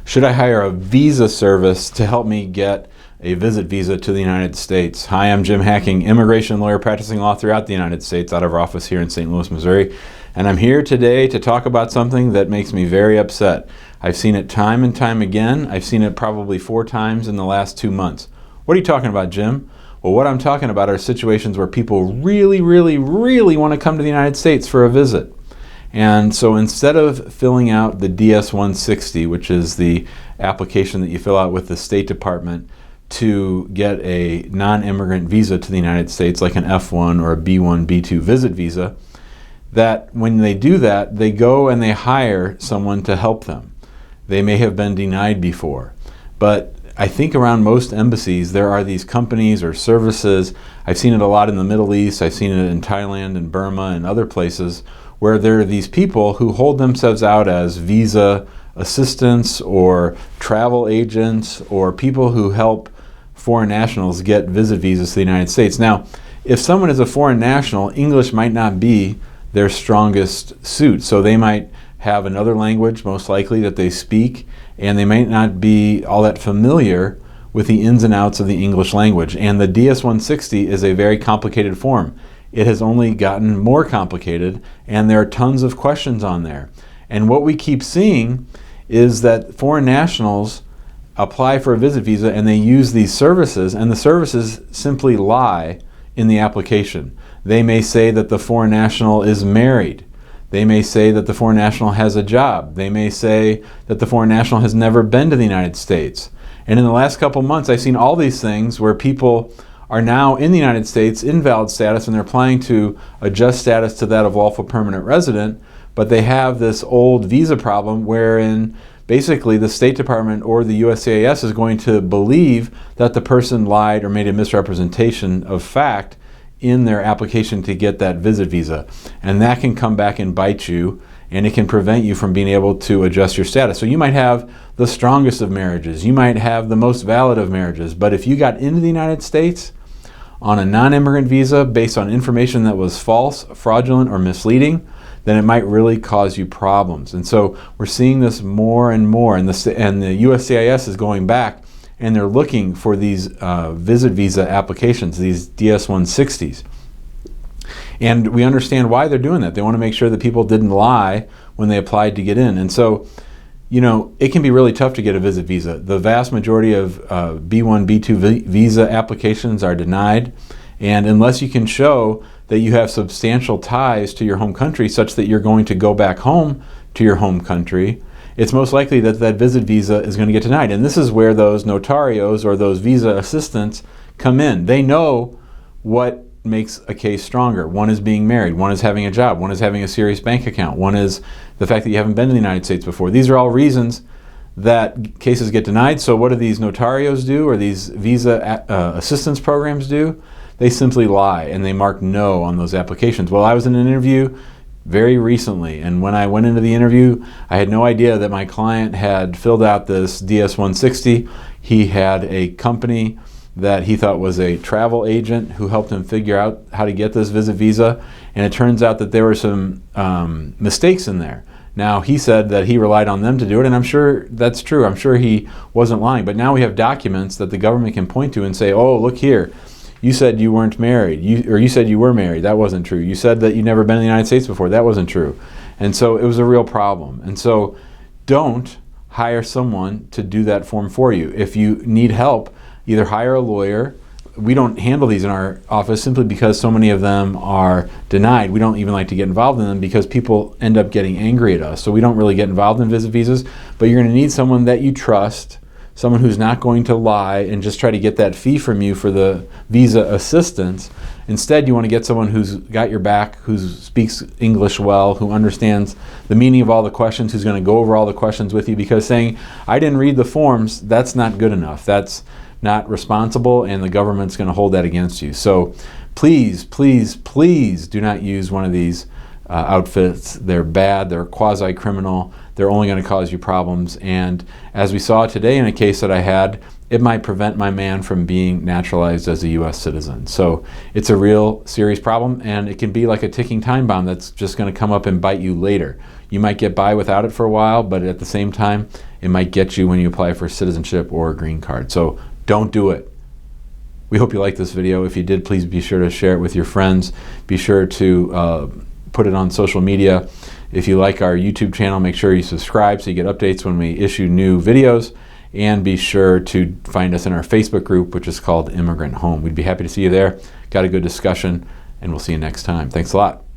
Should I hire a visa service to help me get a visit visa to the United States? Hi, I'm Jim Hacking, immigration lawyer practicing law throughout the United States out of our office here in St. Louis, Missouri. And I'm here today to talk about something that makes me very upset. I've seen it time and time again. I've seen it probably 4 times in the last 2 months. What are you talking about, Jim? Well, what I'm talking about are situations where people really want to come to the United States for a visit. And so instead of filling out the DS-160, which is the application that you fill out with the State Department to get a non-immigrant visa to the United States, like an F1 or a B1, B2 visit visa, that when they do that, they go and they hire someone to help them. They may have been denied before, but I think around most embassies there are these companies or services. I've seen it a lot in the Middle East, I've seen it in Thailand and Burma and other places, where there are these people who hold themselves out as visa assistants or travel agents or people who help foreign nationals get visit visas to the United States. Now, if someone is a foreign national, English might not be their strongest suit. So they might have another language, most likely, that they speak, and they might not be all that familiar with the ins and outs of the English language. And the DS-160 is a very complicated form. It has only gotten more complicated, and there are tons of questions on there. And what we keep seeing is that foreign nationals apply for a visit visa and they use these services, and the services simply lie in the application. They may say that the foreign national is married. They may say that the foreign national has a job. They may say that the foreign national has never been to the United States. And in the last couple months, I've seen all these things where people are now in the United States in valid status and they're applying to adjust status to that of lawful permanent resident, but they have this old visa problem wherein basically the State Department or the USCIS is going to believe that the person lied or made a misrepresentation of fact in their application to get that visit visa. And that can come back and bite you, and it can prevent you from being able to adjust your status. So you might have the strongest of marriages, you might have the most valid of marriages, but if you got into the United States on a non-immigrant visa based on information that was false, fraudulent, or misleading, then it might really cause you problems. And so we're seeing this more and more, and the USCIS is going back and they're looking for these visit visa applications, these DS-160s. And we understand why they're doing that. They want to make sure that people didn't lie when they applied to get in. And so, you know, it can be really tough to get a visit visa. The vast majority of B1, B2 visa applications are denied. And unless you can show that you have substantial ties to your home country such that you're going to go back home to your home country, it's most likely that that visit visa is going to get denied. And this is where those notarios or those visa assistants come in. They know what makes a case stronger. One is being married, one is having a job, one is having a serious bank account, one is the fact that you haven't been to the United States before. These are all reasons that cases get denied. So what do these notarios do, or these visa assistance programs do? They simply lie and they mark no on those applications. Well, I was in an interview very recently, and when I went into the interview, I had no idea that my client had filled out this DS-160. He had a company that he thought was a travel agent who helped him figure out how to get this visit visa, and it turns out that there were some mistakes in there. Now, he said that he relied on them to do it, and I'm sure that's true. I'm sure he wasn't lying, but now we have documents that the government can point to and say, oh, look here, you said you weren't married, you said you were married. That wasn't true. You said that you'd never been in the United States before. That wasn't true. And so it was a real problem. And so don't hire someone to do that form for you. If you need help, either hire a lawyer. We don't handle these in our office simply because so many of them are denied. We don't even like to get involved in them because people end up getting angry at us. So we don't really get involved in visit visas, but you're going to need someone that you trust, someone who's not going to lie and just try to get that fee from you for the visa assistance. Instead, you want to get someone who's got your back, who speaks English well, who understands the meaning of all the questions, who's going to go over all the questions with you, because saying, I didn't read the forms, that's not good enough. That's not responsible, and the government's going to hold that against you. So please, please, please do not use one of these outfits. They're bad, they're quasi-criminal, they're only going to cause you problems, and as we saw today in a case that I had, it might prevent my man from being naturalized as a U.S. citizen. So it's a real serious problem, and it can be like a ticking time bomb that's just going to come up and bite you later. You might get by without it for a while, but at the same time, it might get you when you apply for citizenship or a green card. So don't do it. We hope you liked this video. If you did, please be sure to share it with your friends. Be sure to put it on social media. If you like our YouTube channel, make sure you subscribe so you get updates when we issue new videos. And be sure to find us in our Facebook group, which is called Immigrant Home. We'd be happy to see you there. Got a good discussion, and we'll see you next time. Thanks a lot.